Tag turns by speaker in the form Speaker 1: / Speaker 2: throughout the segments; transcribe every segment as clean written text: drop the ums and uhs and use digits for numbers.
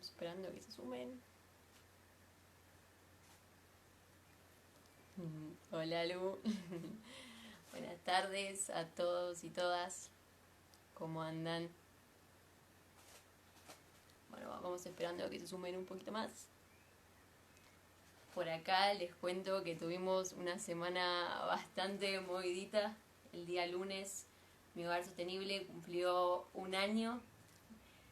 Speaker 1: Estamos esperando que se sumen. Hola Lu. Buenas tardes a todos y todas. ¿Cómo andan? Bueno, vamos esperando que se sumen un poquito más. Por acá les cuento que tuvimos una semana bastante movidita. El día lunes Mi Hogar Sostenible cumplió un año.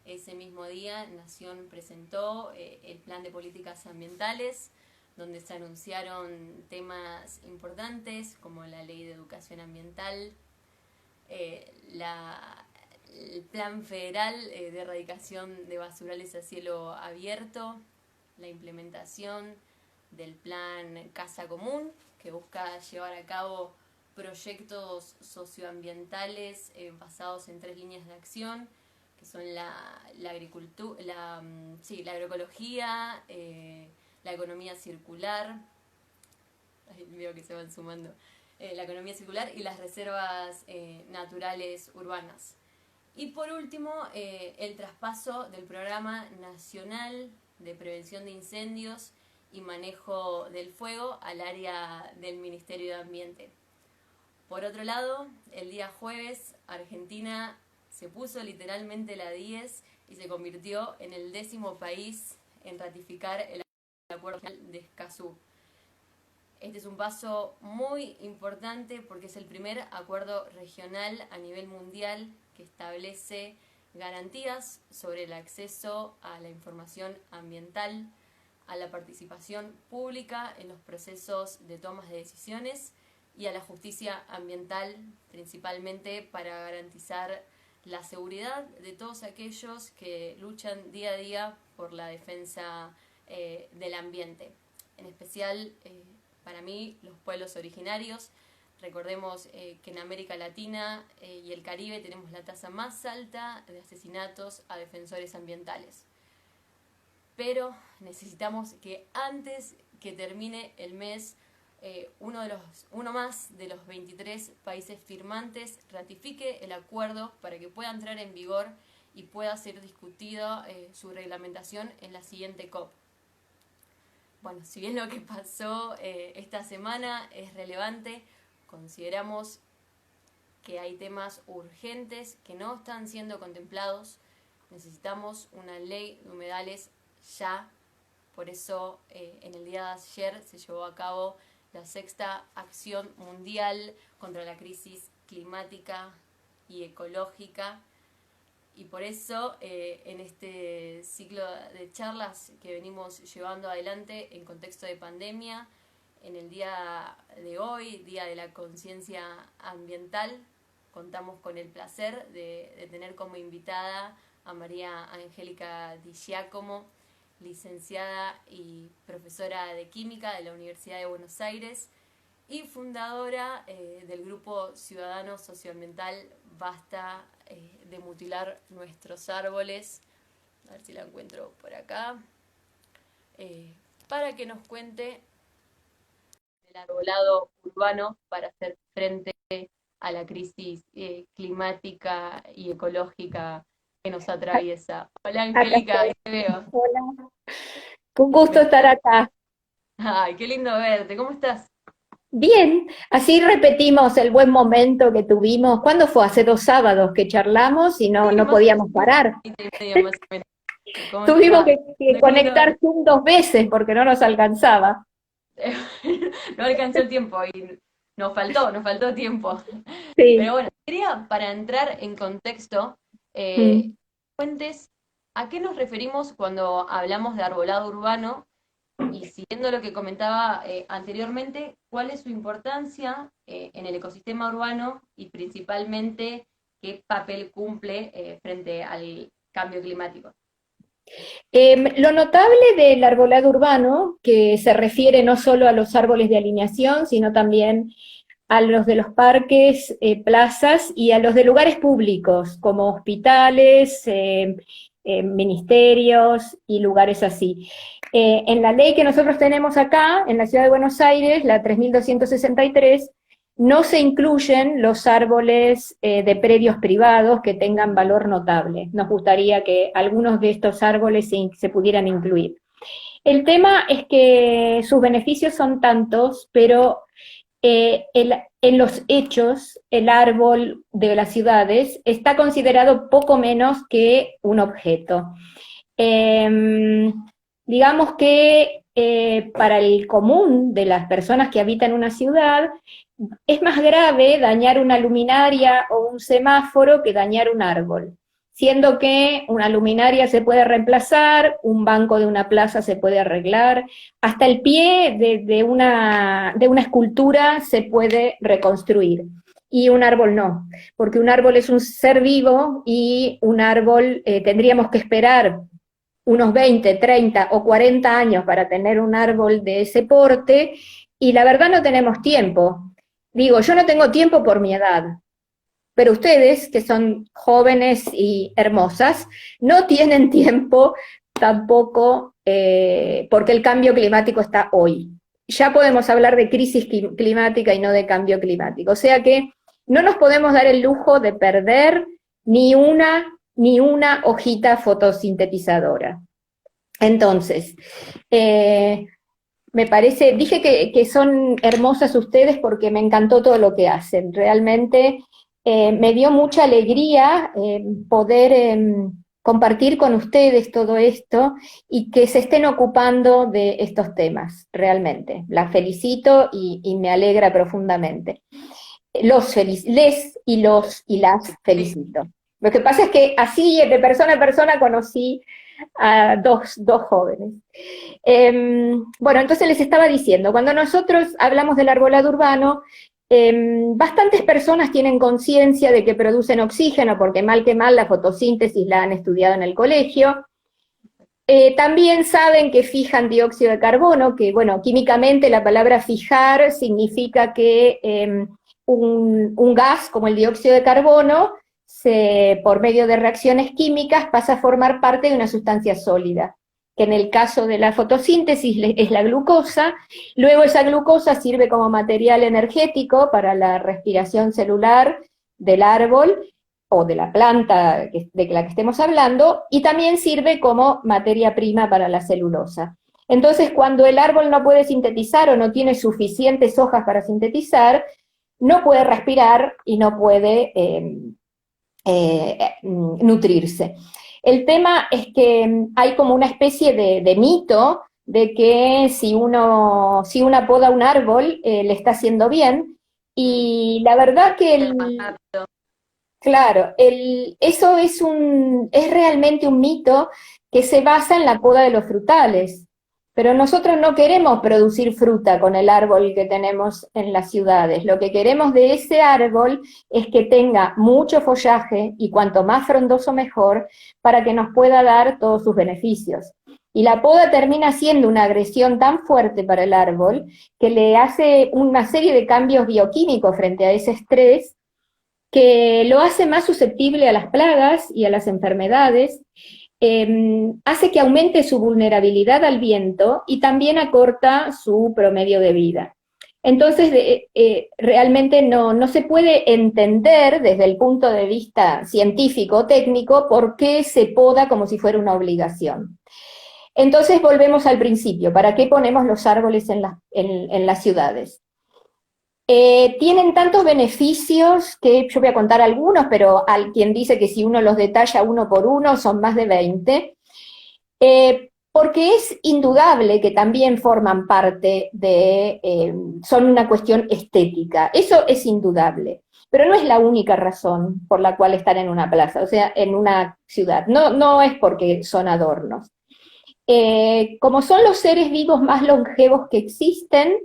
Speaker 1: Ese mismo día Nación presentó el plan de políticas ambientales, donde se anunciaron temas importantes como la ley de educación ambiental, el plan federal de erradicación de basurales a cielo abierto, la implementación del plan Casa Común, que busca llevar a cabo proyectos socioambientales basados en 3 líneas de acción, que son la agricultura, la agroecología, la economía circular, veo que se van sumando, la economía circular y las reservas naturales urbanas. Y por último, el traspaso del Programa Nacional de Prevención de Incendios y Manejo del Fuego al área del Ministerio de Ambiente. Por otro lado, el día jueves, Argentina se puso literalmente la 10 y se convirtió en el 10º país en ratificar el Acuerdo de Escazú. Este es un paso muy importante porque es el primer acuerdo regional a nivel mundial que establece garantías sobre el acceso a la información ambiental, a la participación pública en los procesos de tomas de decisiones y a la justicia ambiental, principalmente para garantizar la seguridad de todos aquellos que luchan día a día por la defensa del ambiente. En especial, para mí, los pueblos originarios. Recordemos que en América Latina y el Caribe tenemos la tasa más alta de asesinatos a defensores ambientales. Pero necesitamos que antes que termine el mes, uno más de los 23 países firmantes ratifique el acuerdo para que pueda entrar en vigor y pueda ser discutida su reglamentación en la siguiente COP. Bueno, si bien lo que pasó esta semana es relevante, consideramos que hay temas urgentes que no están siendo contemplados. Necesitamos una ley de humedales ya. Por eso en el día de ayer se llevó a cabo la 6ª Acción Mundial contra la Crisis Climática y Ecológica. Y por eso en este ciclo de charlas que venimos llevando adelante en contexto de pandemia, en el día de hoy, Día de la Conciencia Ambiental, contamos con el placer de tener como invitada a María Angélica Di Giacomo, licenciada y profesora de Química de la Universidad de Buenos Aires y fundadora del grupo ciudadano socioambiental Basta de mutilar nuestros árboles. A ver si la encuentro por acá. Para que nos cuente el arbolado urbano para hacer frente a la crisis climática y ecológica que nos atraviesa. Hola
Speaker 2: Acá
Speaker 1: Angélica, ahí
Speaker 2: estoy.
Speaker 1: te veo.
Speaker 2: Hola. Un gusto estar acá.
Speaker 1: Ay, qué lindo verte. ¿Cómo estás?
Speaker 2: Bien, así repetimos el buen momento que tuvimos. ¿Cuándo fue? Hace 2 sábados que charlamos y no,
Speaker 1: Sí,
Speaker 2: no
Speaker 1: más o
Speaker 2: podíamos parar.
Speaker 1: menos, y medio más o menos. ¿Cómo
Speaker 2: Tuvimos
Speaker 1: estás?
Speaker 2: que
Speaker 1: Qué lindo
Speaker 2: conectar
Speaker 1: verte.
Speaker 2: Zoom 2 veces porque no nos alcanzaba.
Speaker 1: No alcanzó el tiempo y nos faltó tiempo. Pero
Speaker 2: Sí.
Speaker 1: bueno, quería para entrar en contexto,
Speaker 2: Mm.
Speaker 1: cuentes a qué nos referimos cuando hablamos de arbolado urbano y siguiendo lo que comentaba anteriormente, cuál es su importancia en el ecosistema urbano y principalmente qué papel cumple frente al cambio climático.
Speaker 2: Lo notable del arbolado urbano, que se refiere no solo a los árboles de alineación, sino también a los de los parques, plazas y a los de lugares públicos, como hospitales, ministerios y lugares así. En la ley que nosotros tenemos acá, en la Ciudad de Buenos Aires, la 3263, no se incluyen los árboles de predios privados que tengan valor notable. Nos gustaría que algunos de estos árboles se pudieran incluir. El tema es que sus beneficios son tantos, pero en los hechos, el árbol de las ciudades está considerado poco menos que un objeto. Digamos que para el común de las personas que habitan una ciudad, es más grave dañar una luminaria o un semáforo que dañar un árbol, siendo que una luminaria se puede reemplazar, un banco de una plaza se puede arreglar, hasta el pie de una escultura se puede reconstruir, y un árbol no, porque un árbol es un ser vivo y un árbol tendríamos que esperar unos 20, 30 o 40 años para tener un árbol de ese porte, y la verdad no tenemos tiempo. Digo, yo no tengo tiempo por mi edad, pero ustedes, que son jóvenes y hermosas, no tienen tiempo tampoco porque el cambio climático está hoy. Ya podemos hablar de crisis climática y no de cambio climático. O sea que no nos podemos dar el lujo de perder ni una hojita fotosintetizadora. Entonces, me parece, dije que son hermosas ustedes porque me encantó todo lo que hacen. Realmente me dio mucha alegría poder compartir con ustedes todo esto y que se estén ocupando de estos temas, realmente. Las felicito y me alegra profundamente. Les y las felicito. Lo que pasa es que así, de persona a persona, conocí a dos jóvenes. Bueno, entonces les estaba diciendo, cuando nosotros hablamos del arbolado urbano, bastantes personas tienen conciencia de que producen oxígeno, porque mal que mal la fotosíntesis la han estudiado en el colegio. También saben que fijan dióxido de carbono, que bueno, químicamente la palabra fijar significa que un gas como el dióxido de carbono, por medio de reacciones químicas, pasa a formar parte de una sustancia sólida, que en el caso de la fotosíntesis es la glucosa. Luego esa glucosa sirve como material energético para la respiración celular del árbol o de la planta de la que estemos hablando, y también sirve como materia prima para la celulosa. Entonces, cuando el árbol no puede sintetizar o no tiene suficientes hojas para sintetizar, no puede respirar y no puede nutrirse. El tema es que hay como una especie de mito de que si uno poda un árbol, le está haciendo bien, y la verdad que claro, eso es realmente un mito que se basa en la poda de los frutales. Pero nosotros no queremos producir fruta con el árbol que tenemos en las ciudades. Lo que queremos de ese árbol es que tenga mucho follaje, y cuanto más frondoso mejor, para que nos pueda dar todos sus beneficios. Y la poda termina siendo una agresión tan fuerte para el árbol que le hace una serie de cambios bioquímicos frente a ese estrés, que lo hace más susceptible a las plagas y a las enfermedades. Hace que aumente su vulnerabilidad al viento y también acorta su promedio de vida. Entonces, realmente no se puede entender desde el punto de vista científico, técnico, por qué se poda como si fuera una obligación. Entonces, volvemos al principio. ¿Para qué ponemos los árboles en las ciudades? Tienen tantos beneficios que yo voy a contar algunos, pero hay quien dice que si uno los detalla uno por uno son más de 20, porque es indudable que también forman parte son una cuestión estética, eso es indudable, pero no es la única razón por la cual están en una plaza, o sea, en una ciudad, no es porque son adornos. Como son los seres vivos más longevos que existen,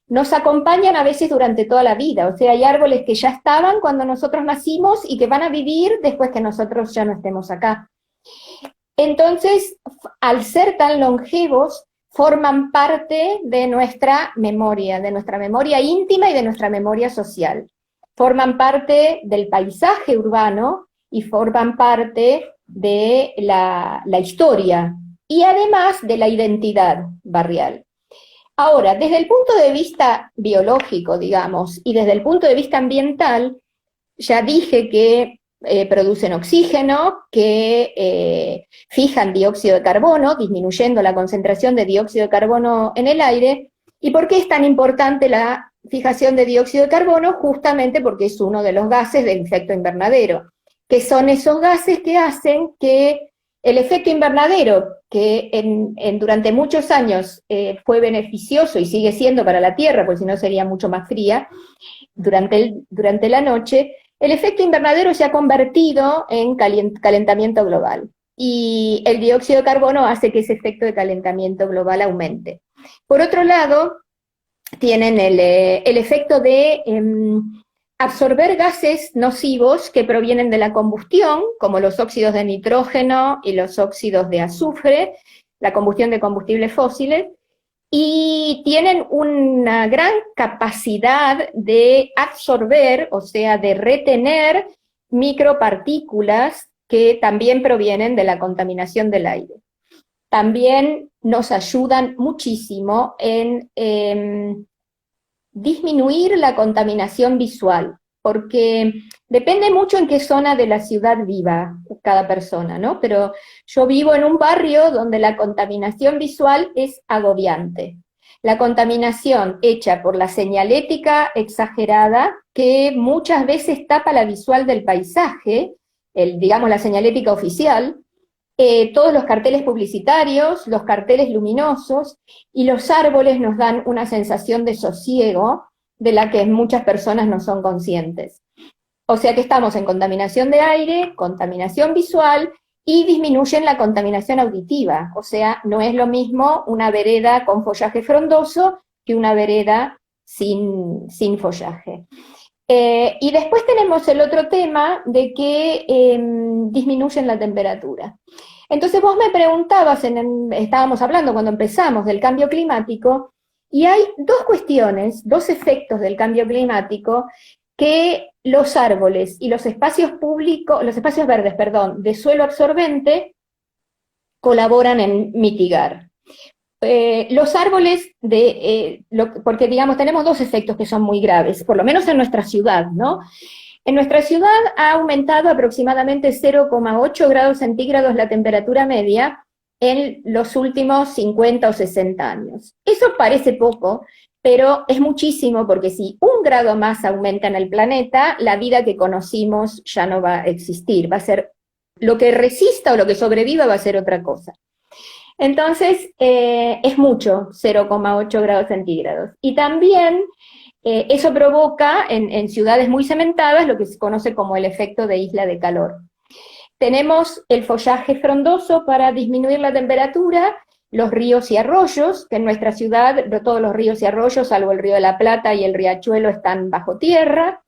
Speaker 2: nos acompañan a veces durante toda la vida. O sea, hay árboles que ya estaban cuando nosotros nacimos y que van a vivir después que nosotros ya no estemos acá. Entonces, al ser tan longevos, forman parte de nuestra memoria íntima y de nuestra memoria social. Forman parte del paisaje urbano y forman parte de la historia y además de la identidad barrial. Ahora, desde el punto de vista biológico, digamos, y desde el punto de vista ambiental, ya dije que producen oxígeno, que fijan dióxido de carbono, disminuyendo la concentración de dióxido de carbono en el aire. ¿Y por qué es tan importante la fijación de dióxido de carbono? Justamente porque es uno de los gases del efecto invernadero, que son esos gases que hacen que el efecto invernadero, que durante muchos años fue beneficioso y sigue siendo para la Tierra, porque si no sería mucho más fría, durante la noche, el efecto invernadero se ha convertido en calentamiento global. Y el dióxido de carbono hace que ese efecto de calentamiento global aumente. Por otro lado, tienen el efecto de absorber gases nocivos que provienen de la combustión, como los óxidos de nitrógeno y los óxidos de azufre, la combustión de combustibles fósiles, y tienen una gran capacidad de absorber, o sea, de retener micropartículas que también provienen de la contaminación del aire. También nos ayudan muchísimo en disminuir la contaminación visual, porque depende mucho en qué zona de la ciudad viva cada persona, ¿no? Pero yo vivo en un barrio donde la contaminación visual es agobiante. La contaminación hecha por la señalética exagerada, que muchas veces tapa la visual del paisaje, digamos la señalética oficial, todos los carteles publicitarios, los carteles luminosos, y los árboles nos dan una sensación de sosiego de la que muchas personas no son conscientes. O sea que estamos en contaminación de aire, contaminación visual, y disminuyen la contaminación auditiva. O sea, no es lo mismo una vereda con follaje frondoso que una vereda sin follaje. Y después tenemos el otro tema de que disminuyen la temperatura. Entonces vos me preguntabas, estábamos hablando cuando empezamos del cambio climático, y hay dos cuestiones, dos efectos del cambio climático que los árboles y los espacios públicos, los espacios verdes, perdón, de suelo absorbente colaboran en mitigar. Los árboles, porque digamos tenemos dos efectos que son muy graves, por lo menos en nuestra ciudad, ¿no? En nuestra ciudad ha aumentado aproximadamente 0,8 grados centígrados la temperatura media en los últimos 50 o 60 años. Eso parece poco, pero es muchísimo, porque si 1 grado más aumenta en el planeta, la vida que conocimos ya no va a existir, va a ser lo que resista o lo que sobreviva, va a ser otra cosa. Entonces, es mucho, 0,8 grados centígrados. Y también eso provoca en ciudades muy cementadas lo que se conoce como el efecto de isla de calor. Tenemos el follaje frondoso para disminuir la temperatura, los ríos y arroyos, que en nuestra ciudad todos los ríos y arroyos, salvo el río de la Plata y el riachuelo, están bajo tierra,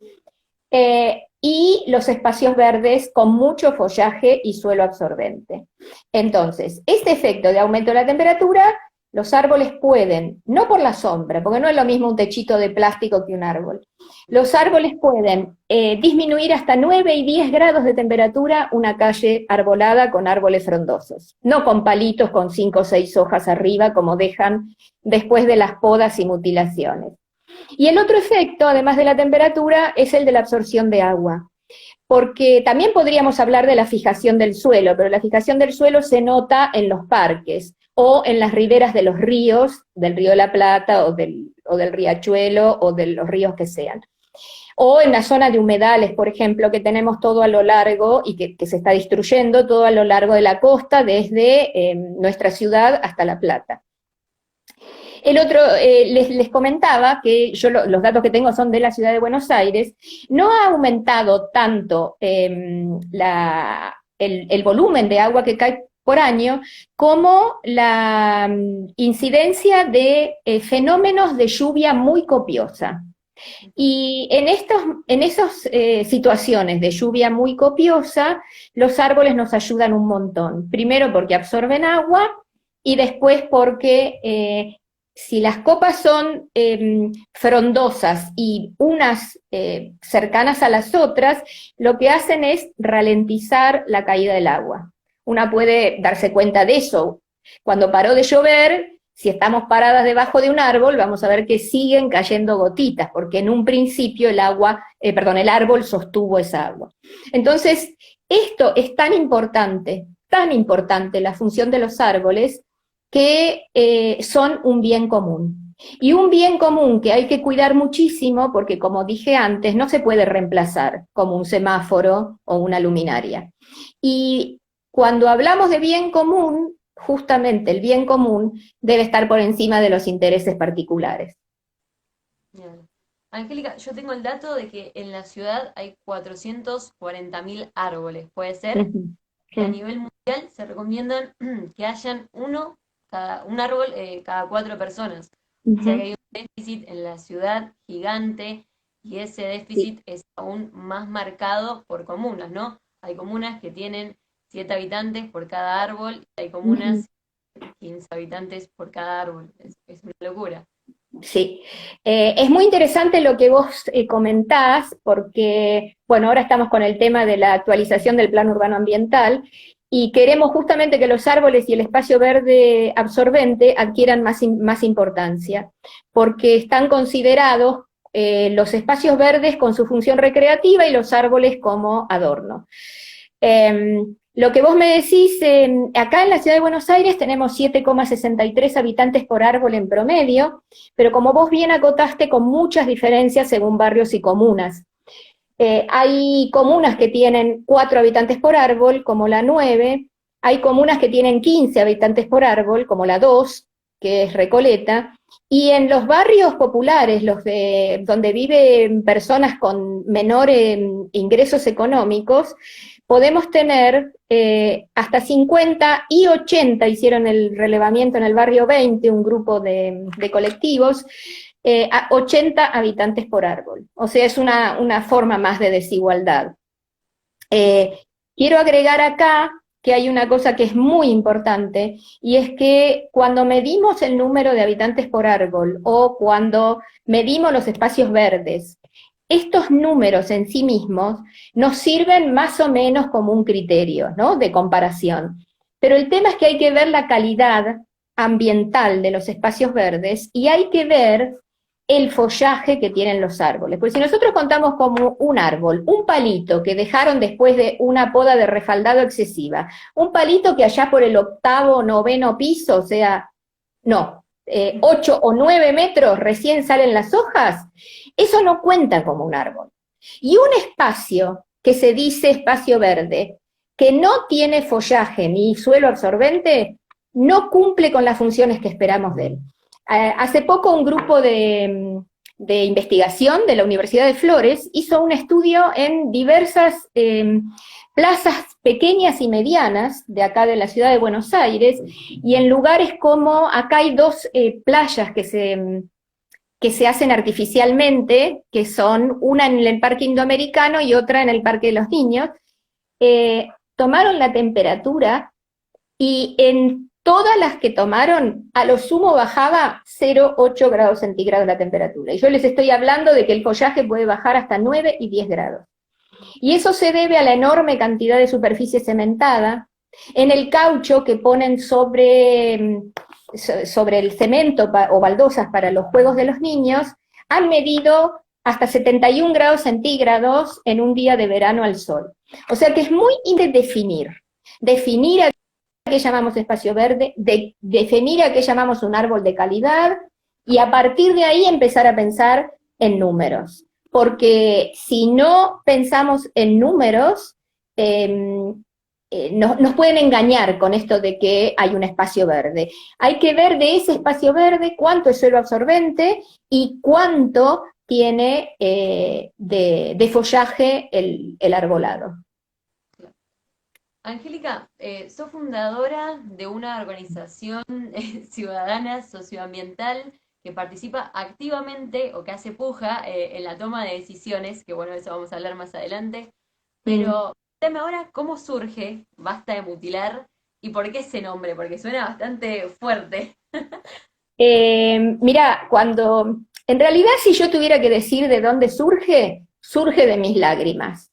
Speaker 2: y los espacios verdes con mucho follaje y suelo absorbente. Entonces, este efecto de aumento de la temperatura, los árboles pueden, no por la sombra, porque no es lo mismo un techito de plástico que un árbol, los árboles pueden disminuir hasta 9 y 10 grados de temperatura una calle arbolada con árboles frondosos, no con palitos con 5 o 6 hojas arriba como dejan después de las podas y mutilaciones. Y el otro efecto, además de la temperatura, es el de la absorción de agua, porque también podríamos hablar de la fijación del suelo, pero la fijación del suelo se nota en los parques, o en las riberas de los ríos, del río de la Plata, o del riachuelo, o de los ríos que sean. O en la zona de humedales, por ejemplo, que tenemos todo a lo largo, y que se está destruyendo todo a lo largo de la costa, desde nuestra ciudad hasta La Plata. El otro, les comentaba que yo los datos que tengo son de la ciudad de Buenos Aires, no ha aumentado tanto el volumen de agua que cae por año como la incidencia de fenómenos de lluvia muy copiosa. Y en esas situaciones de lluvia muy copiosa, los árboles nos ayudan un montón. Primero porque absorben agua, y después porque si las copas son frondosas y unas cercanas a las otras, lo que hacen es ralentizar la caída del agua. Una puede darse cuenta de eso. Cuando paró de llover, si estamos paradas debajo de un árbol, vamos a ver que siguen cayendo gotitas, porque en un principio el árbol sostuvo esa agua. Entonces, esto es tan importante la función de los árboles, que son un bien común. Y un bien común que hay que cuidar muchísimo, porque como dije antes, no se puede reemplazar como un semáforo o una luminaria. Y cuando hablamos de bien común, justamente el bien común debe estar por encima de los intereses particulares.
Speaker 1: Bien. Angélica, yo tengo el dato de que en la ciudad hay 440.000 árboles. ¿Puede ser? Y a nivel mundial se recomiendan que hayan un árbol cada 4 personas. O sea que hay un déficit en la ciudad gigante y ese déficit es aún más marcado por comunas, ¿no? Hay comunas que tienen 7 habitantes por cada árbol y hay comunas 15 habitantes por cada árbol. Es una locura.
Speaker 2: Sí, es muy interesante lo que vos comentás, porque, bueno, ahora estamos con el tema de la actualización del Plan Urbano Ambiental, y queremos justamente que los árboles y el espacio verde absorbente adquieran más importancia, porque están considerados los espacios verdes con su función recreativa y los árboles como adorno. Lo que vos me decís, acá en la ciudad de Buenos Aires tenemos 7,63 habitantes por árbol en promedio, pero como vos bien acotaste, con muchas diferencias según barrios y comunas. Hay comunas que tienen 4 habitantes por árbol, como la 9, hay comunas que tienen 15 habitantes por árbol, como la 2, que es Recoleta, y en los barrios populares, donde viven personas con menores ingresos económicos, podemos tener hasta 50 y 80, hicieron el relevamiento en el barrio 20, un grupo de colectivos, a 80 habitantes por árbol. O sea, es una forma más de desigualdad. Quiero agregar acá que hay una cosa que es muy importante, y es que cuando medimos el número de habitantes por árbol, o cuando medimos los espacios verdes, estos números en sí mismos nos sirven más o menos como un criterio, ¿no?, de comparación. Pero el tema es que hay que ver la calidad ambiental de los espacios verdes y hay que ver el follaje que tienen los árboles. Porque si nosotros contamos como un árbol, un palito que dejaron después de una poda de refaldado excesiva, un palito que allá por el 8º o 9º piso, o sea, 8 o 9 metros recién salen las hojas, eso no cuenta como un árbol. Y un espacio que se dice espacio verde, que no tiene follaje ni suelo absorbente, no cumple con las funciones que esperamos de él. Hace poco un grupo de investigación de la Universidad de Flores hizo un estudio en diversas plazas pequeñas y medianas de acá de la ciudad de Buenos Aires, y en lugares como, acá hay 2 playas que se hacen artificialmente, que son una en el Parque Indoamericano y otra en el Parque de los Niños. Tomaron la temperatura y en todas las que tomaron, a lo sumo bajaba 0,8 grados centígrados la temperatura. Y yo les estoy hablando de que el follaje puede bajar hasta 9 y 10 grados. Y eso se debe a la enorme cantidad de superficie cementada, en el caucho que ponen sobre el cemento o baldosas para los juegos de los niños. Han medido hasta 71 grados centígrados en un día de verano al sol. O sea que es muy definir a qué llamamos espacio verde, definir a qué llamamos un árbol de calidad, y a partir de ahí empezar a pensar en números. Porque si no pensamos en números, nos pueden engañar con esto de que hay un espacio verde. Hay que ver de ese espacio verde cuánto es suelo absorbente y cuánto tiene de follaje el arbolado.
Speaker 1: Angélica, sos fundadora de una organización ciudadana socioambiental que participa activamente o que hace puja en la toma de decisiones, que bueno, eso vamos a hablar más adelante, pero cuéntame ahora cómo surge Basta de Mutilar y por qué ese nombre, porque suena bastante fuerte.
Speaker 2: Mira, en realidad, si yo tuviera que decir de dónde surge de mis lágrimas.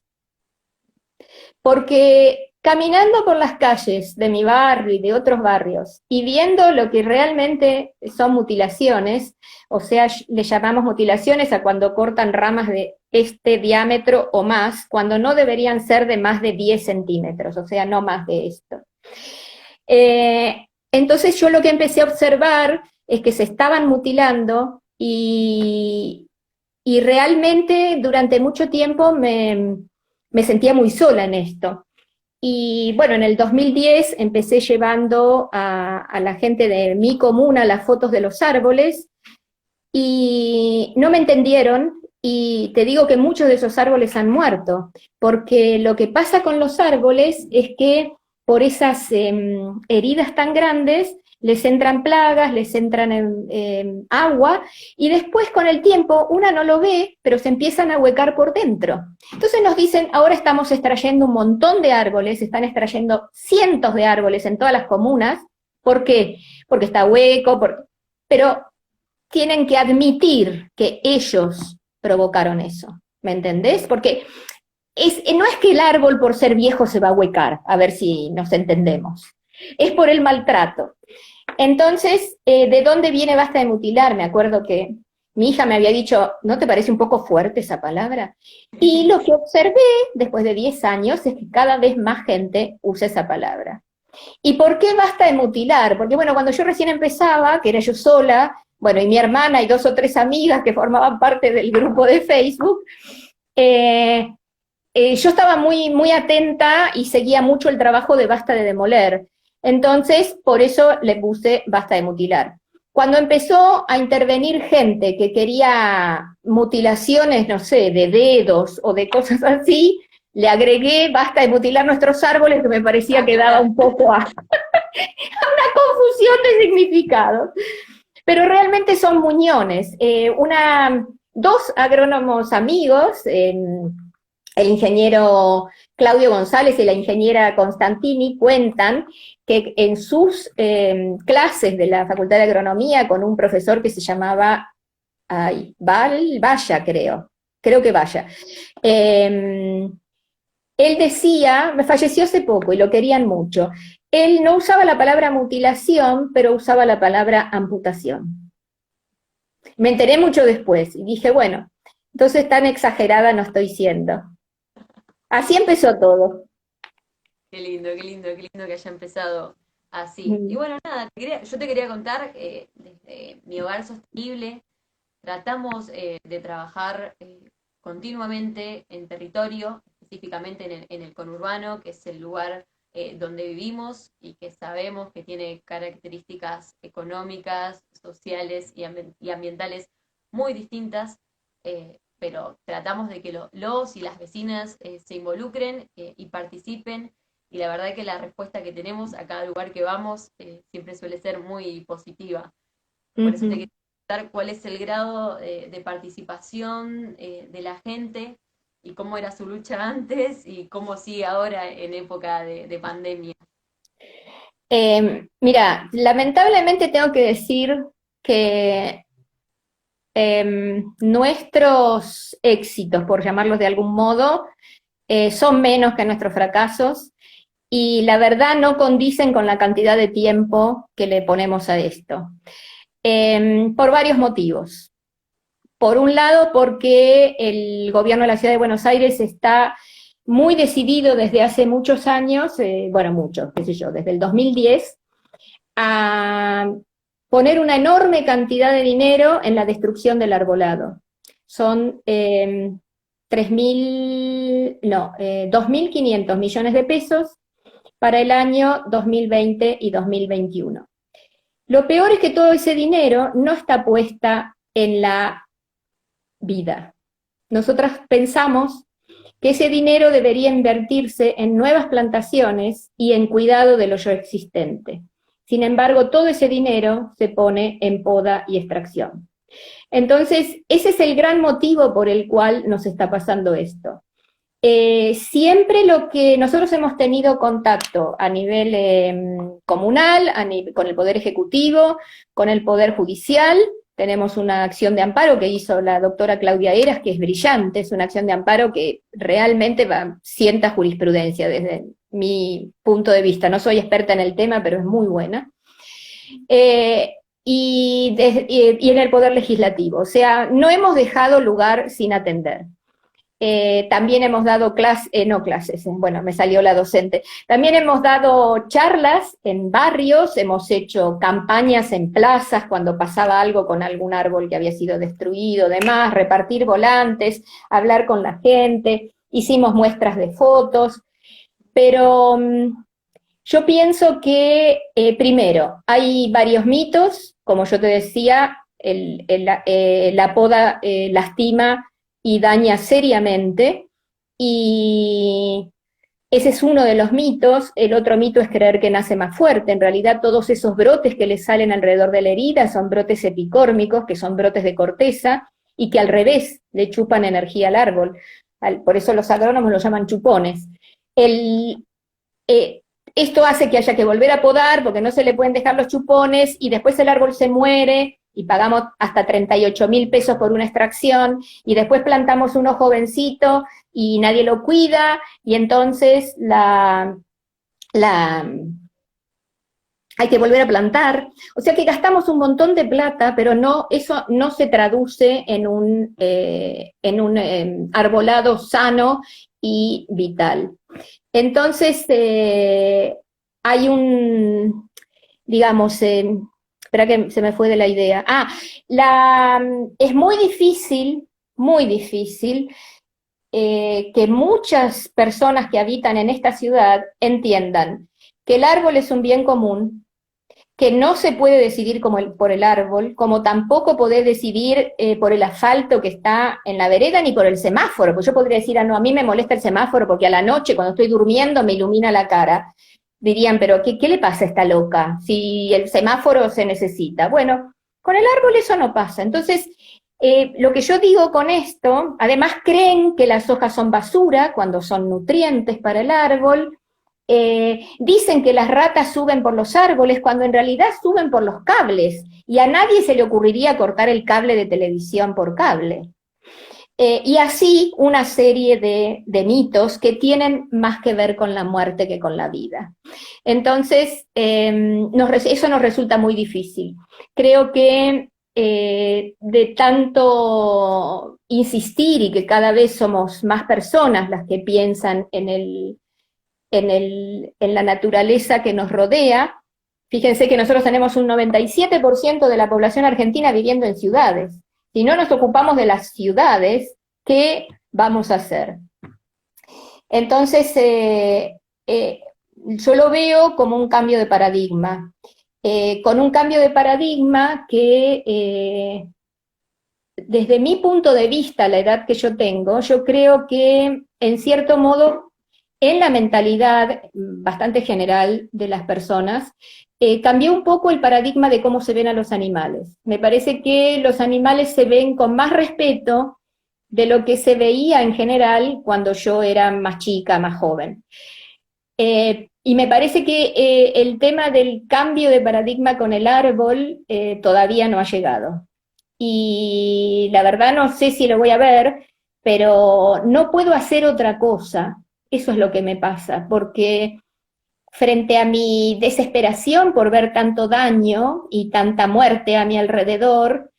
Speaker 2: Porque caminando por las calles de mi barrio y de otros barrios y viendo lo que realmente son mutilaciones, o sea, le llamamos mutilaciones a cuando cortan ramas de este diámetro o más, cuando no deberían ser de más de 10 centímetros, o sea, no más de esto. Entonces yo lo que empecé a observar es que se estaban mutilando y realmente durante mucho tiempo me sentía muy sola en esto. Y bueno, en el 2010 empecé llevando a la gente de mi comuna las fotos de los árboles y no me entendieron y te digo que muchos de esos árboles han muerto, porque lo que pasa con los árboles es que por esas heridas tan grandes les entran plagas, les entran agua, y después con el tiempo una no lo ve, pero se empiezan a huecar por dentro. Entonces nos dicen, ahora estamos extrayendo un montón de árboles, están extrayendo cientos de árboles en todas las comunas. ¿Por qué? Porque está hueco, pero tienen que admitir que ellos provocaron eso, ¿me entendés? Porque no es que el árbol por ser viejo se va a huecar, a ver si nos entendemos, es por el maltrato. Entonces, ¿de dónde viene basta de mutilar? Me acuerdo que mi hija me había dicho, ¿no te parece un poco fuerte esa palabra? Y lo que observé después de 10 años es que cada vez más gente usa esa palabra. ¿Y por qué basta de mutilar? Porque bueno, cuando yo recién empezaba, que era yo sola, bueno, y mi hermana y 2 o 3 amigas que formaban parte del grupo de Facebook, yo estaba muy, muy atenta y seguía mucho el trabajo de Basta de Demoler. Entonces, por eso le puse Basta de Mutilar. Cuando empezó a intervenir gente que quería mutilaciones, no sé, de dedos o de cosas así, le agregué Basta de Mutilar nuestros árboles, que me parecía que daba un poco a una confusión de significados. Pero realmente son muñones. 2 agrónomos amigos, el ingeniero Claudio González y la ingeniera Constantini, cuentan que en sus clases de la Facultad de Agronomía, con un profesor que se llamaba Valla, creo que Valla, él decía, me falleció hace poco y lo querían mucho, él no usaba la palabra mutilación, pero usaba la palabra amputación. Me enteré mucho después y dije, bueno, entonces tan exagerada no estoy siendo. Así empezó todo.
Speaker 1: Qué lindo, qué lindo, qué lindo que haya empezado así. Y bueno, nada, yo te quería contar, desde mi hogar sostenible, tratamos de trabajar continuamente en territorio, específicamente en el conurbano, que es el lugar donde vivimos y que sabemos que tiene características económicas, sociales y ambientales muy distintas, pero tratamos de que los y las vecinas se involucren y participen, y la verdad que la respuesta que tenemos a cada lugar que vamos siempre suele ser muy positiva. Por eso te quería preguntar cuál es el grado de participación de la gente y cómo era su lucha antes y cómo sigue ahora en época de pandemia.
Speaker 2: Mira, lamentablemente tengo que decir que nuestros éxitos, por llamarlos de algún modo, son menos que nuestros fracasos y la verdad no condicen con la cantidad de tiempo que le ponemos a esto. Por varios motivos. Por un lado, porque el gobierno de la Ciudad de Buenos Aires está muy decidido desde hace muchos años, bueno, muchos, qué sé yo, desde el 2010, a poner una enorme cantidad de dinero en la destrucción del arbolado. Son 2.500 millones de pesos para el año 2020 y 2021. Lo peor es que todo ese dinero no está puesta en la vida. Nosotras pensamos que ese dinero debería invertirse en nuevas plantaciones y en cuidado de lo ya existente. Sin embargo, todo ese dinero se pone en poda y extracción. Entonces, ese es el gran motivo por el cual nos está pasando esto. Siempre lo que nosotros hemos tenido contacto a nivel comunal, con el Poder Ejecutivo, con el Poder Judicial. Tenemos una acción de amparo que hizo la doctora Claudia Heras, que es brillante, es una acción de amparo que realmente sienta jurisprudencia desde mi punto de vista. No soy experta en el tema, pero es muy buena. Eh, y en el Poder Legislativo. O sea, no hemos dejado lugar sin atender. También hemos dado no clases, bueno, me salió la docente. También hemos dado charlas en barrios, hemos hecho campañas en plazas cuando pasaba algo con algún árbol que había sido destruido, demás, repartir volantes, hablar con la gente, hicimos muestras de fotos, pero yo pienso que, primero, hay varios mitos, como yo te decía, la poda lastima y daña seriamente, y ese es uno de los mitos. El otro mito es creer que nace más fuerte. En realidad todos esos brotes que le salen alrededor de la herida son brotes epicórmicos, que son brotes de corteza, y que al revés le chupan energía al árbol. Por eso los agrónomos lo llaman chupones. El, eh, Esto hace que haya que volver a podar porque no se le pueden dejar los chupones y después el árbol se muere y pagamos hasta 38.000 pesos por una extracción y después plantamos uno jovencito y nadie lo cuida y entonces hay que volver a plantar. O sea que gastamos un montón de plata, pero no, eso no se traduce en un arbolado sano y vital. Entonces, hay digamos, espera que se me fue de la idea. Es muy difícil que muchas personas que habitan en esta ciudad entiendan que el árbol es un bien común, que no se puede decidir por el árbol, como tampoco podés decidir por el asfalto que está en la vereda ni por el semáforo, pues yo podría decir, no, a mí me molesta el semáforo porque a la noche cuando estoy durmiendo me ilumina la cara. Dirían, pero ¿qué le pasa a esta loca? Si el semáforo se necesita. Bueno, con el árbol eso no pasa. Entonces, lo que yo digo con esto, además creen que las hojas son basura cuando son nutrientes para el árbol. Dicen que las ratas suben por los árboles cuando en realidad suben por los cables y a nadie se le ocurriría cortar el cable de televisión por cable. Y así una serie de mitos que tienen más que ver con la muerte que con la vida. Entonces, eso nos resulta muy difícil. Creo que de tanto insistir y que cada vez somos más personas las que piensan en la naturaleza que nos rodea. Fíjense que nosotros tenemos un 97% de la población argentina viviendo en ciudades. Si no nos ocupamos de las ciudades, ¿qué vamos a hacer? Entonces, yo lo veo como un cambio de paradigma, con un cambio de paradigma que, desde mi punto de vista, la edad que yo tengo, yo creo que, en cierto modo, en la mentalidad bastante general de las personas, cambió un poco el paradigma de cómo se ven a los animales. Me parece que los animales se ven con más respeto de lo que se veía en general cuando yo era más chica, más joven. Y me parece que el tema del cambio de paradigma con el árbol todavía no ha llegado. Y la verdad no sé si lo voy a ver, pero no puedo hacer otra cosa. Eso es lo que me pasa, porque frente a mi desesperación por ver tanto daño y tanta muerte a mi alrededor,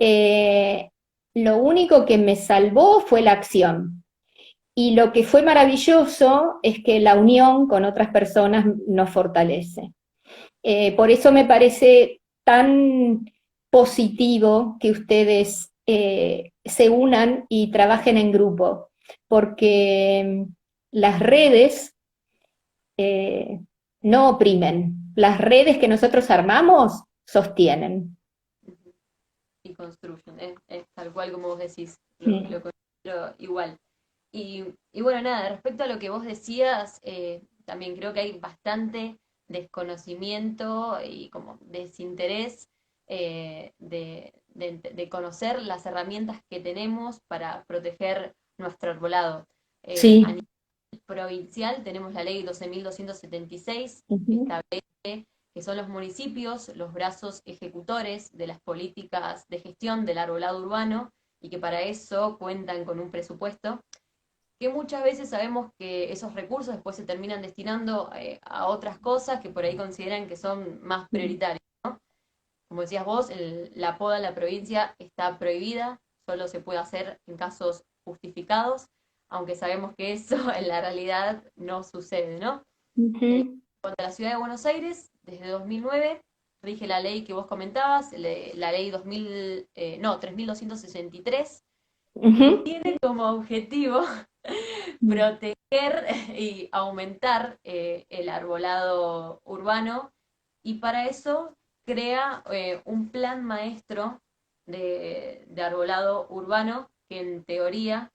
Speaker 2: eh, lo único que me salvó fue la acción. Y lo que fue maravilloso es que la unión con otras personas nos fortalece. Por eso me parece tan positivo que ustedes se unan y trabajen en grupo, porque las redes eh, no oprimen, las redes que nosotros armamos sostienen.
Speaker 1: Y construyen, es tal cual como vos decís,
Speaker 2: Mm.
Speaker 1: lo considero igual. Y bueno, nada, respecto a lo que vos decías, también creo que hay bastante desconocimiento y como desinterés de conocer las herramientas que tenemos para proteger nuestro arbolado.
Speaker 2: Sí.
Speaker 1: A nivel provincial tenemos la ley 12.276 que
Speaker 2: Ujú.
Speaker 1: establece que son los municipios los brazos ejecutores de las políticas de gestión del arbolado urbano y que para eso cuentan con un presupuesto que muchas veces sabemos que esos recursos después se terminan destinando a otras cosas que por ahí consideran que son más prioritarias, ¿no? Como decías vos, la poda en la provincia está prohibida, solo se puede hacer en casos justificados, aunque sabemos que eso en la realidad no sucede, ¿no? En
Speaker 2: Ujú,
Speaker 1: cuanto a la ciudad de Buenos Aires, desde 2009 rige la ley que vos comentabas, la ley 3263, que
Speaker 2: ujú,
Speaker 1: tiene como objetivo proteger y aumentar el arbolado urbano, y para eso crea un plan maestro de arbolado urbano que en teoría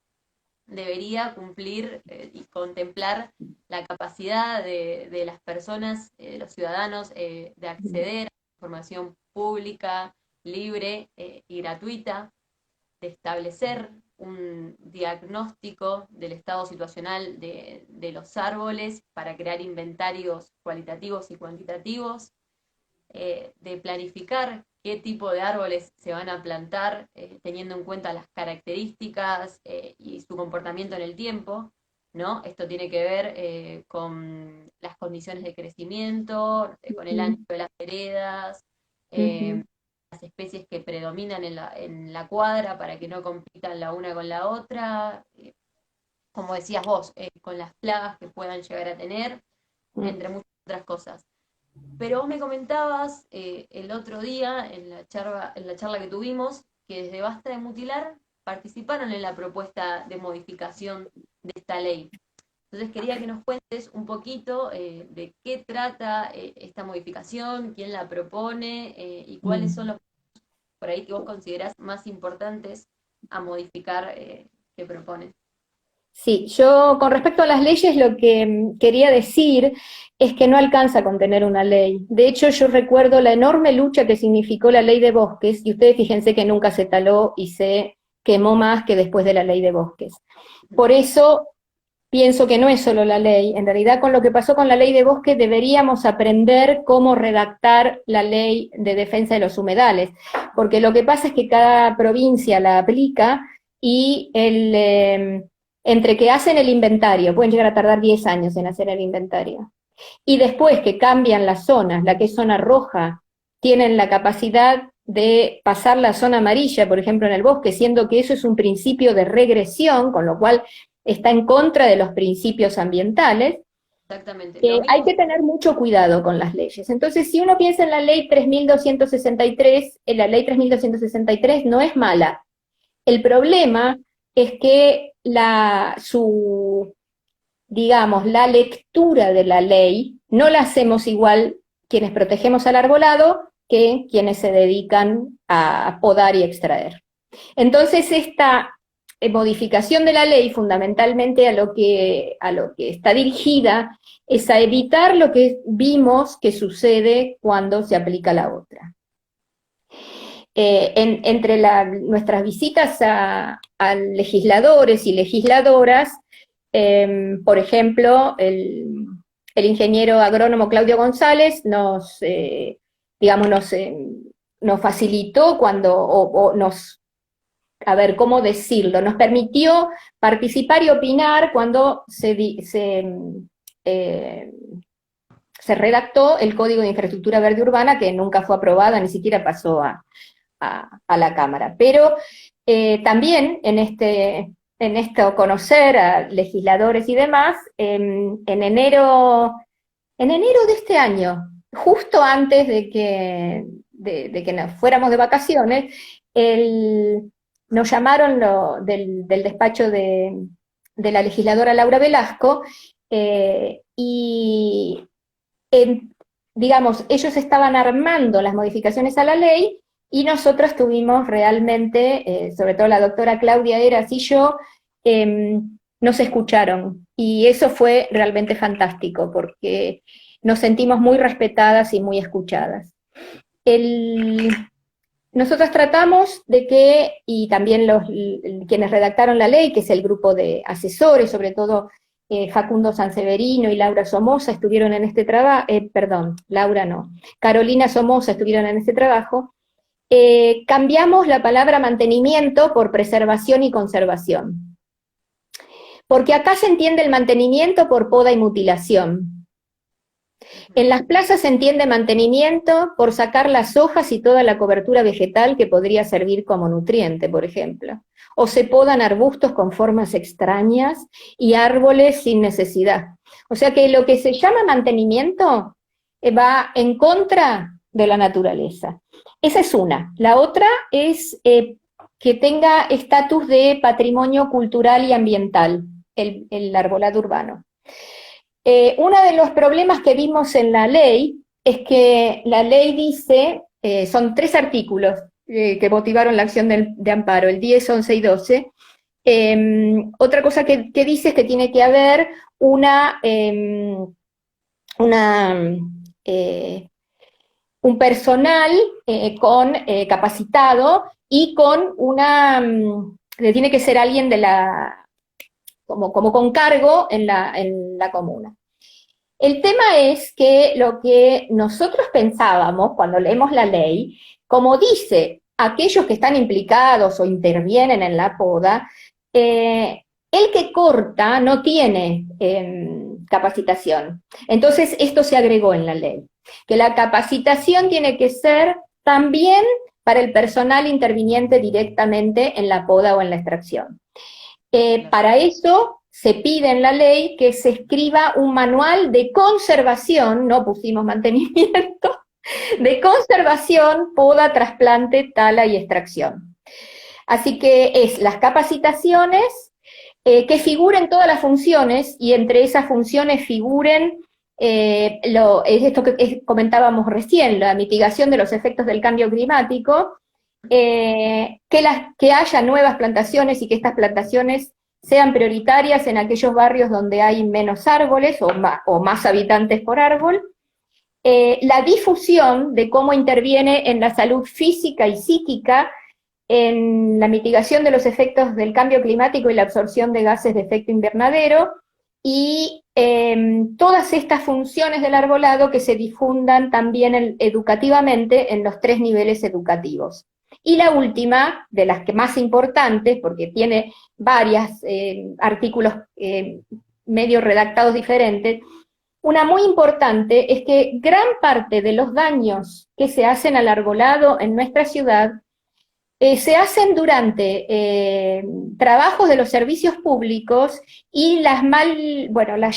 Speaker 1: debería cumplir y contemplar la capacidad de las personas, de los ciudadanos, de acceder a información pública, libre y gratuita, de establecer un diagnóstico del estado situacional de los árboles para crear inventarios cualitativos y cuantitativos, de planificar qué tipo de árboles se van a plantar, teniendo en cuenta las características y su comportamiento en el tiempo, ¿no? Esto tiene que ver con las condiciones de crecimiento, con el ancho de las veredas,
Speaker 2: ujú,
Speaker 1: eh, las especies que predominan en la cuadra para que no compitan la una con la otra, como decías vos, con las plagas que puedan llegar a tener,
Speaker 2: ujú.
Speaker 1: entre muchas otras cosas. Pero vos me comentabas el otro día en la charla que tuvimos que desde Basta de Mutilar participaron en la propuesta de modificación de esta ley. Entonces quería que nos cuentes un poquito de qué trata esta modificación, quién la propone y cuáles son los por ahí que vos considerás más importantes a modificar que proponen.
Speaker 2: Sí, yo con respecto a las leyes lo que quería decir es que no alcanza con tener una ley. De hecho, yo recuerdo la enorme lucha que significó la ley de bosques, y ustedes fíjense que nunca se taló y se quemó más que después de la ley de bosques. Por eso pienso que no es solo la ley. En realidad, con lo que pasó con la ley de bosques, deberíamos aprender cómo redactar la ley de defensa de los humedales, porque lo que pasa es que cada provincia la aplica y entre que hacen el inventario, pueden llegar a tardar 10 años en hacer el inventario, y después que cambian las zonas, la que es zona roja, tienen la capacidad de pasar la zona amarilla, por ejemplo, en el bosque, siendo que eso es un principio de regresión, con lo cual está en contra de los principios ambientales.
Speaker 1: Exactamente, lo
Speaker 2: Hay
Speaker 1: mismo.
Speaker 2: que tener mucho cuidado con las leyes. Entonces, si uno piensa en la ley 3263, la ley 3263 no es mala. El problema es que digamos, la lectura de la ley no la hacemos igual quienes protegemos al arbolado que quienes se dedican a podar y extraer. Entonces, esta modificación de la ley, fundamentalmente a lo que está dirigida, es a evitar lo que vimos que sucede cuando se aplica la otra. Entre nuestras visitas a legisladores y legisladoras, por ejemplo, el ingeniero agrónomo Claudio González digamos, nos facilitó o nos, a ver, ¿cómo decirlo? Nos permitió participar y opinar cuando eh, se redactó el Código de Infraestructura Verde Urbana, que nunca fue aprobada, ni siquiera pasó a la Cámara. Pero también en esto conocer a legisladores y demás, en enero de este año, justo antes de que nos fuéramos de vacaciones, nos llamaron del despacho de la legisladora Laura Velasco, y digamos, ellos estaban armando las modificaciones a la ley y nosotros tuvimos realmente, sobre todo la doctora Claudia Eras y yo, nos escucharon, y eso fue realmente fantástico porque nos sentimos muy respetadas y muy escuchadas. El, Nosotros tratamos de que, y también quienes redactaron la ley, que es el grupo de asesores, sobre todo Facundo Sanseverino y Laura Somoza estuvieron en este trabajo, perdón, Laura no, Carolina Somoza estuvieron en este trabajo. Cambiamos la palabra mantenimiento por preservación y conservación, Porque acá se entiende el mantenimiento por poda y mutilación. En las plazas se entiende mantenimiento por sacar las hojas y toda la cobertura vegetal que podría servir como nutriente, por ejemplo. O se podan arbustos con formas extrañas y árboles sin necesidad. O sea que lo que se llama mantenimiento va en contra de la naturaleza. Esa es una. La otra es que tenga estatus de patrimonio cultural y ambiental, el arbolado urbano. Uno de los problemas que vimos en la ley es que la ley dice, son 3 artículos que motivaron la acción de amparo, el 10, 11 y 12. Otra cosa que dice es que tiene que haber un personal capacitado y tiene que ser alguien como con cargo en la comuna. El tema es que lo que nosotros pensábamos cuando leemos la ley, como dice, aquellos que están implicados o intervienen en la poda, el que corta no tiene capacitación. Entonces esto se agregó en la ley, que la capacitación tiene que ser también para el personal interviniente directamente en la poda o en la extracción. Para eso se pide en la ley que se escriba un manual de conservación, no pusimos mantenimiento, de conservación, poda, trasplante, tala y extracción. Así que es las capacitaciones que figuren todas las funciones y entre esas funciones figuren es esto que comentábamos recién, la mitigación de los efectos del cambio climático, que haya nuevas plantaciones y que estas plantaciones sean prioritarias en aquellos barrios donde hay menos árboles o más habitantes por árbol, la difusión de cómo interviene en la salud física y psíquica, en la mitigación de los efectos del cambio climático y la absorción de gases de efecto invernadero, y todas estas funciones del arbolado que se difundan también educativamente en los 3 niveles educativos. Y la última, de las que más importantes, porque tiene varios artículos medio redactados diferentes, una muy importante es que gran parte de los daños que se hacen al arbolado en nuestra ciudad se hacen durante trabajos de los servicios públicos y las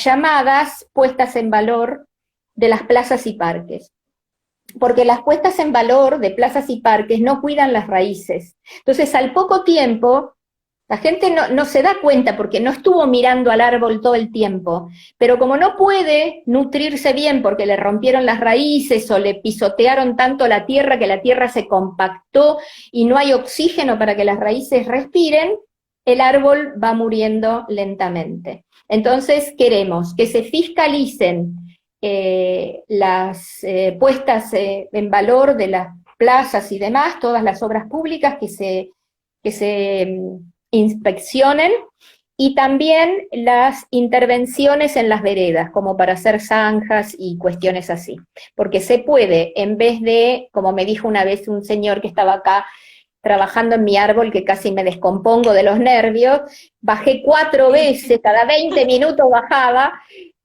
Speaker 2: llamadas puestas en valor de las plazas y parques. Porque las puestas en valor de plazas y parques no cuidan las raíces. Entonces, al poco tiempo, la gente no se da cuenta porque no estuvo mirando al árbol todo el tiempo, pero como no puede nutrirse bien porque le rompieron las raíces o le pisotearon tanto la tierra que la tierra se compactó y no hay oxígeno para que las raíces respiren, el árbol va muriendo lentamente. Entonces queremos que se fiscalicen las puestas en valor de las plazas y demás, todas las obras públicas que se inspeccionen, y también las intervenciones en las veredas, como para hacer zanjas y cuestiones así. Porque se puede, en vez de, como me dijo una vez un señor que estaba acá trabajando en mi árbol, que casi me descompongo de los nervios, bajé 4 veces, cada 20 minutos bajaba,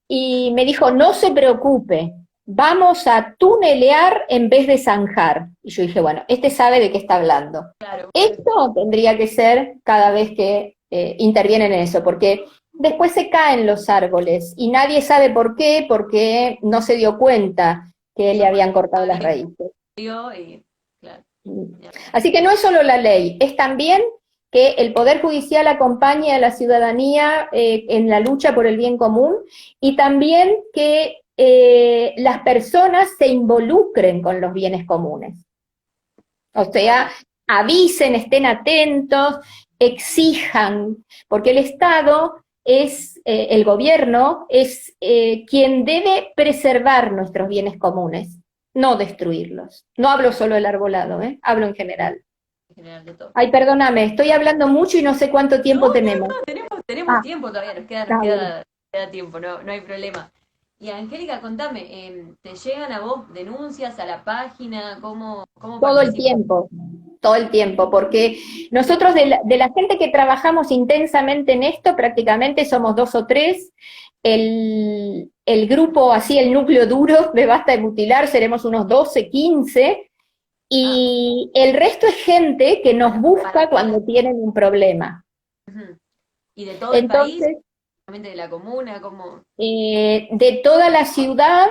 Speaker 2: y me dijo, no se preocupe, vamos a tunelear en vez de zanjar. Y yo dije, bueno, este sabe de qué está hablando.
Speaker 1: Claro.
Speaker 2: Esto tendría que ser cada vez que intervienen en eso, porque después se caen los árboles y nadie sabe por qué, porque no se dio cuenta que le habían cortado las raíces.
Speaker 1: Claro.
Speaker 2: Así que no es solo la ley, es también que el Poder Judicial acompañe a la ciudadanía en la lucha por el bien común, y también que las personas se involucren con los bienes comunes. O sea, avisen, estén atentos, exijan, porque el Estado el gobierno es quien debe preservar nuestros bienes comunes, no destruirlos. No hablo solo del arbolado, hablo en general.
Speaker 1: De todo.
Speaker 2: Ay, perdóname, estoy hablando mucho y no sé cuánto tiempo tenemos.
Speaker 1: Tenemos tiempo todavía, nos queda tiempo, no hay problema. Y Angélica, contame, ¿te llegan a vos denuncias a la página? ¿Cómo
Speaker 2: Todo el
Speaker 1: participas?
Speaker 2: tiempo, todo el tiempo, porque nosotros de la gente que trabajamos intensamente en esto, prácticamente somos 2 o 3, el grupo, así el núcleo duro de Basta de Mutilar, seremos unos 12, 15,
Speaker 1: Ah,
Speaker 2: y el resto es gente que nos busca
Speaker 1: para,
Speaker 2: cuando tienen un problema.
Speaker 1: ujú. ¿Y de todo el país?
Speaker 2: Entonces,
Speaker 1: ¿Solamente de la comuna? ¿Cómo?
Speaker 2: de toda la ciudad,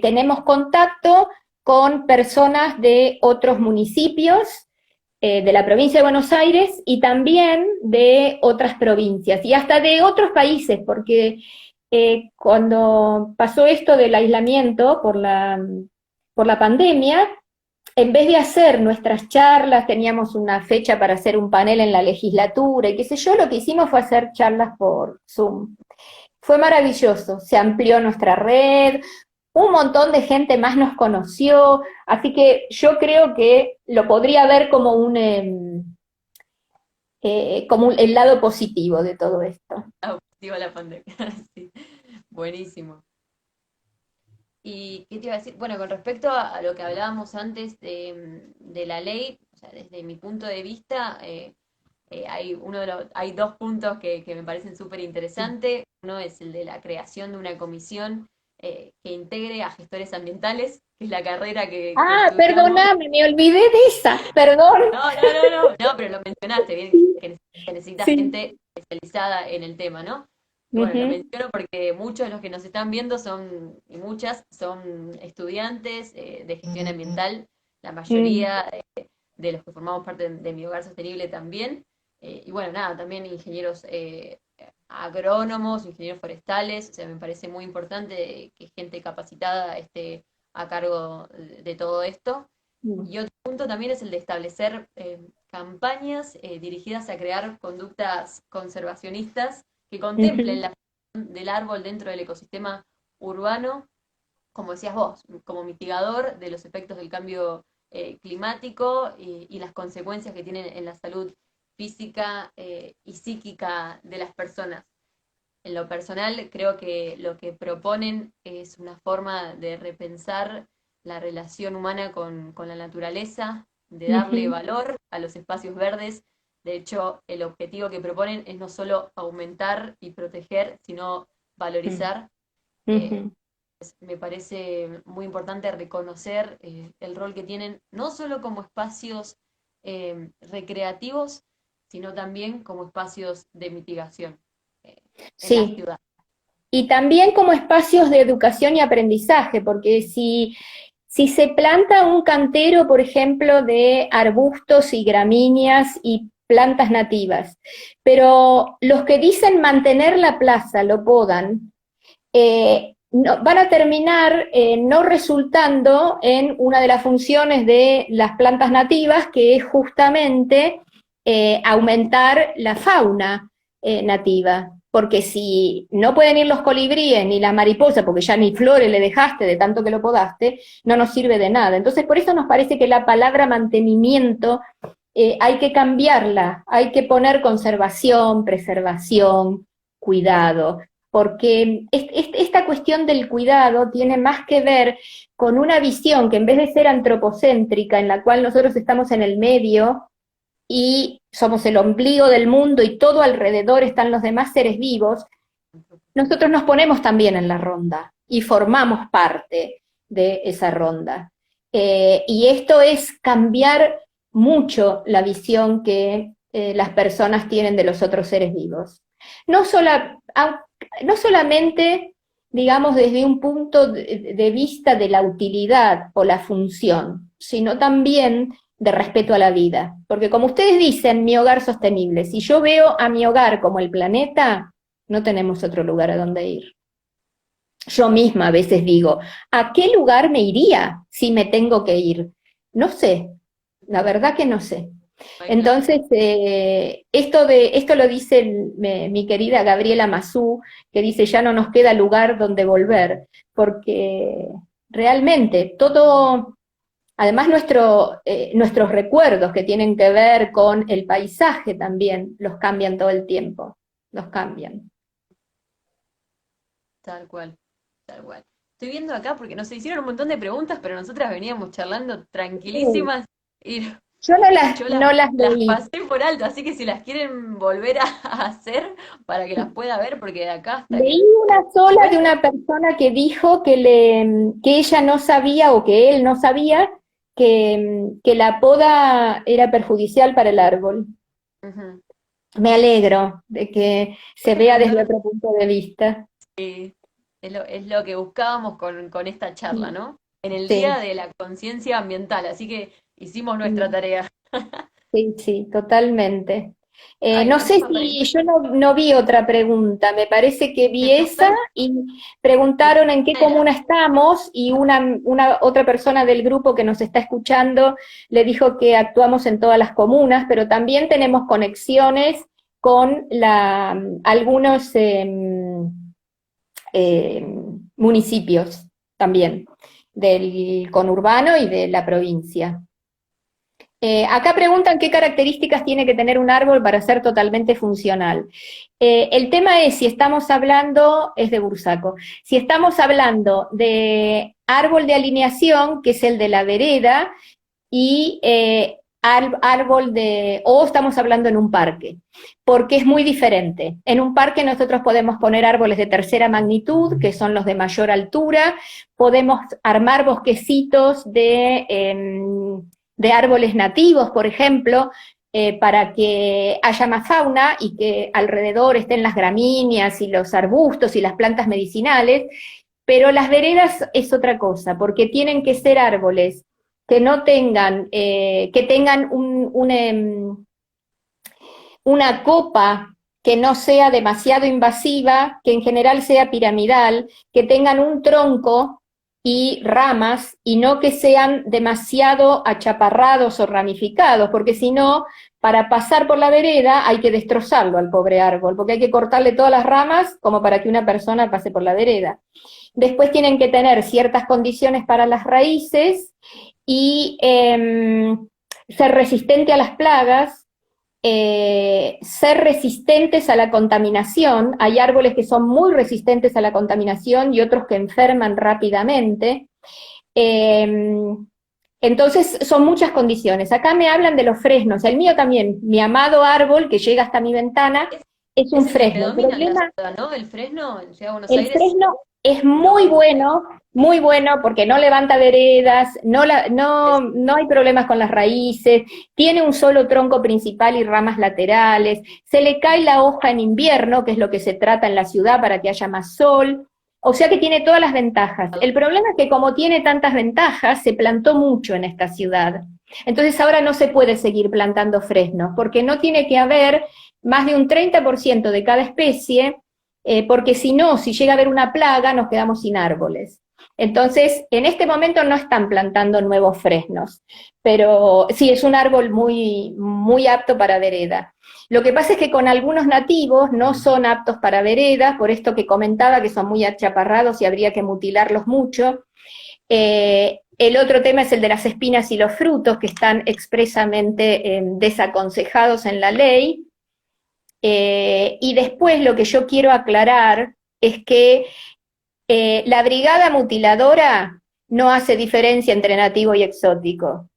Speaker 2: tenemos contacto con personas de otros municipios de la provincia de Buenos Aires y también de otras provincias y hasta de otros países, porque cuando pasó esto del aislamiento por la pandemia, en vez de hacer nuestras charlas, teníamos una fecha para hacer un panel en la legislatura y qué sé yo, lo que hicimos fue hacer charlas por Zoom. Fue maravilloso, se amplió nuestra red, un montón de gente más nos conoció, así que yo creo que lo podría ver como el lado positivo de todo esto.
Speaker 1: Ah, digo la pandemia. Sí. Buenísimo. ¿Y qué te iba a decir? Bueno, con respecto a lo que hablábamos antes de la ley, o sea, desde mi punto de vista, hay dos puntos que me parecen súper interesantes. Uno es el de la creación de una comisión que integre a gestores ambientales, que es la carrera que
Speaker 2: Ah,
Speaker 1: estudiamos.
Speaker 2: perdóname, me olvidé de esa, perdón.
Speaker 1: No, pero lo mencionaste bien,
Speaker 2: Sí,
Speaker 1: que necesita
Speaker 2: sí.
Speaker 1: gente especializada en el tema, ¿no? Y bueno, lo
Speaker 2: Ujú,
Speaker 1: menciono porque muchos de los que nos están viendo y muchas son estudiantes de gestión ambiental, la
Speaker 2: mm,
Speaker 1: mayoría de los que formamos parte de Mi Hogar Sostenible también. Y bueno, nada, también ingenieros agrónomos, ingenieros forestales, o sea, me parece muy importante que gente capacitada esté a cargo de todo esto.
Speaker 2: mm,
Speaker 1: Y otro punto también es el de establecer campañas dirigidas a crear conductas conservacionistas que contemplen
Speaker 2: ujú,
Speaker 1: la función del árbol dentro del ecosistema urbano, como decías vos, como mitigador de los efectos del cambio climático y las consecuencias que tienen en la salud física y psíquica de las personas. En lo personal, creo que lo que proponen es una forma de repensar la relación humana con la naturaleza, de darle
Speaker 2: ujú,
Speaker 1: valor a los espacios verdes. De hecho, el objetivo que proponen es no solo aumentar y proteger, sino
Speaker 2: mm,
Speaker 1: valorizar. Eh,
Speaker 2: ujú.
Speaker 1: Me parece muy importante reconocer el rol que tienen, no solo como espacios recreativos, sino también como espacios de mitigación eh, en la
Speaker 2: Sí,
Speaker 1: ciudad.
Speaker 2: y también como espacios de educación y aprendizaje, porque si se planta un cantero, por ejemplo, de arbustos y gramíneas y plantas nativas, pero los que dicen mantener la plaza lo podan, van a terminar no resultando en una de las funciones de las plantas nativas, que es justamente aumentar la fauna nativa. Porque si no pueden ir los colibríes ni las mariposas, porque ya ni flores le dejaste de tanto que lo podaste, no nos sirve de nada. Entonces, por eso nos parece que la palabra mantenimiento hay que cambiarla, hay que poner conservación, preservación, cuidado, porque esta cuestión del cuidado tiene más que ver con una visión que en vez de ser antropocéntrica, en la cual nosotros estamos en el medio y somos el ombligo del mundo y todo alrededor están los demás seres vivos, nosotros nos ponemos también en la ronda y formamos parte de esa ronda. Y esto es cambiar mucho la visión que las personas tienen de los otros seres vivos. No, no solamente, digamos, desde un punto de vista de la utilidad o la función, sino también de respeto a la vida. Porque como ustedes dicen, mi hogar sostenible, si yo veo a mi hogar como el planeta, no tenemos otro lugar a donde ir. Yo misma a veces digo, ¿a qué lugar me iría si me tengo que ir? No sé, la verdad que no sé.
Speaker 1: Ay, claro.
Speaker 2: Entonces, esto lo dice mi querida Gabriela Mazú, que dice, ya no nos queda lugar donde volver, porque realmente todo, además nuestros recuerdos que tienen que ver con el paisaje también, los cambian todo el tiempo, los cambian.
Speaker 1: Tal cual, tal cual. estoy viendo acá porque nos hicieron un montón de preguntas, pero nosotras veníamos charlando
Speaker 2: Sí.
Speaker 1: tranquilísimas y
Speaker 2: Yo
Speaker 1: yo
Speaker 2: no las
Speaker 1: las
Speaker 2: leí.
Speaker 1: pasé por alto, así que si las quieren volver a hacer para que las pueda ver, porque de acá hasta
Speaker 2: Leí
Speaker 1: que
Speaker 2: una sola de
Speaker 1: después,
Speaker 2: una persona que dijo que ella no sabía o que él no sabía que la poda era perjudicial para el árbol.
Speaker 1: ujú,
Speaker 2: Me alegro de que se
Speaker 1: este
Speaker 2: vea desde
Speaker 1: punto
Speaker 2: otro punto de vista.
Speaker 1: es lo que buscábamos con esta charla, ¿no? En el Día
Speaker 2: Sí,
Speaker 1: de la Conciencia Ambiental, así que hicimos nuestra
Speaker 2: sí.
Speaker 1: tarea.
Speaker 2: Sí, sí, totalmente.
Speaker 1: Ay,
Speaker 2: No
Speaker 1: a mí
Speaker 2: sé
Speaker 1: me
Speaker 2: si
Speaker 1: apareció.
Speaker 2: yo no vi otra pregunta, me parece que vi esa
Speaker 1: Después,
Speaker 2: y preguntaron en qué
Speaker 1: era,
Speaker 2: comuna estamos y una otra persona del grupo que nos está escuchando le dijo que actuamos en todas las comunas, pero también tenemos conexiones con algunos municipios también, del conurbano y de la provincia. Acá preguntan qué características tiene que tener un árbol para ser totalmente funcional. El tema es si estamos hablando, es de Bursaco, si estamos hablando de árbol de alineación, que es el de la vereda, y árbol o estamos hablando en un parque, porque es muy diferente. En un parque nosotros podemos poner árboles de tercera magnitud, que son los de mayor altura, podemos armar bosquecitos de árboles nativos, por ejemplo, para que haya más fauna y que alrededor estén las gramíneas y los arbustos y las plantas medicinales, pero las veredas es otra cosa, porque tienen que ser árboles que no tengan, que tengan una copa que no sea demasiado invasiva, que en general sea piramidal, que tengan un tronco y ramas y no que sean demasiado achaparrados o ramificados, porque si no, para pasar por la vereda hay que destrozarlo al pobre árbol, porque hay que cortarle todas las ramas como para que una persona pase por la vereda. Después tienen que tener ciertas condiciones para las raíces y ser resistente a las plagas, ser resistentes a la contaminación. Hay árboles que son muy resistentes a la contaminación y otros que enferman rápidamente. Eh, entonces son muchas condiciones. Acá me hablan de los fresnos. El mío también, mi amado árbol que llega hasta mi ventana,
Speaker 1: es,
Speaker 2: es un
Speaker 1: es el que
Speaker 2: fresno. El
Speaker 1: predomina en la
Speaker 2: problema.
Speaker 1: ciudad, ¿no? El Fresno en Ciudad de Buenos
Speaker 2: El
Speaker 1: Aires,
Speaker 2: fresno es
Speaker 1: lo,
Speaker 2: muy bueno porque no levanta veredas,
Speaker 1: es-
Speaker 2: no hay problemas con las raíces, tiene un solo tronco principal y ramas laterales, se le cae la hoja en invierno, que es lo que se trata en la ciudad para que haya más sol, o sea que tiene todas las ventajas. El problema es que como tiene tantas ventajas, se plantó mucho en esta ciudad. Entonces ahora no se puede seguir plantando fresnos, porque no tiene que haber más de un 30% de cada especie porque si no, si llega a haber una plaga, nos quedamos sin árboles. Entonces, en este momento no están plantando nuevos fresnos, pero sí, es un árbol muy apto para vereda. Lo que pasa es que con algunos nativos no son aptos para vereda, por esto que comentaba que son muy achaparrados y habría que mutilarlos mucho. El otro tema es el de las espinas y los frutos, que están expresamente desaconsejados en la ley. Y después lo que yo quiero aclarar es que la brigada mutiladora no hace diferencia entre nativo y exótico.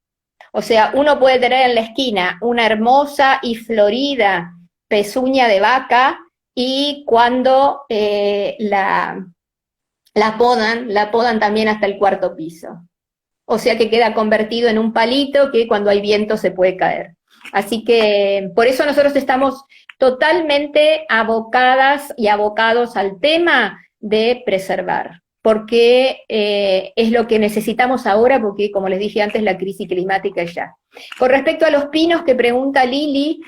Speaker 2: O sea, uno puede tener en la esquina una hermosa y florida pezuña de vaca y cuando la podan también hasta el cuarto piso. O sea que queda convertido en un palito que cuando hay viento se puede caer. Así que por eso nosotros estamos totalmente abocadas y abocados al tema de preservar, porque es lo que necesitamos ahora, porque como les dije antes, la crisis climática es ya. Con respecto a los pinos que pregunta Lili,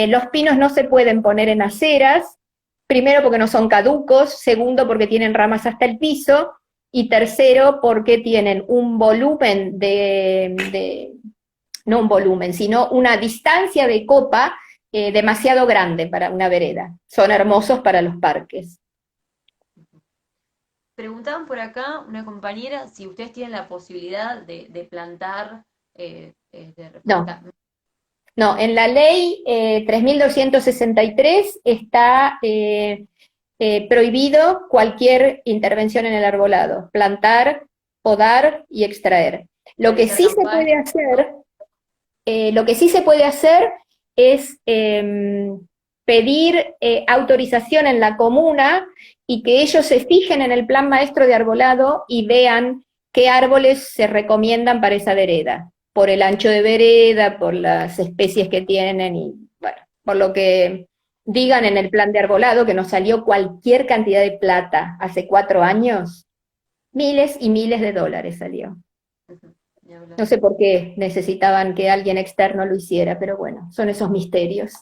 Speaker 2: los pinos no se pueden poner en aceras, primero porque no son caducos, segundo porque tienen ramas hasta el piso, y tercero porque tienen un volumen no un volumen, sino una distancia de copa demasiado grande para una vereda. Son hermosos para los parques.
Speaker 1: preguntaban por acá una compañera si ustedes tienen la posibilidad de plantar, de
Speaker 2: No,
Speaker 1: replantar.
Speaker 2: no, en la ley 3263 está prohibido cualquier intervención en el arbolado, plantar, podar y extraer. Lo que
Speaker 1: Realizar
Speaker 2: sí se
Speaker 1: campañas,
Speaker 2: puede hacer, lo que sí se puede hacer es pedir autorización en la comuna y que ellos se fijen en el plan maestro de arbolado y vean qué árboles se recomiendan para esa vereda, por el ancho de vereda, por las especies que tienen y, bueno, por lo que digan en el plan de arbolado, que nos salió cualquier cantidad de plata hace 4 años, miles y miles de dólares salió.
Speaker 1: ni hablar.
Speaker 2: No sé por qué necesitaban que alguien externo lo hiciera, pero bueno, son esos misterios.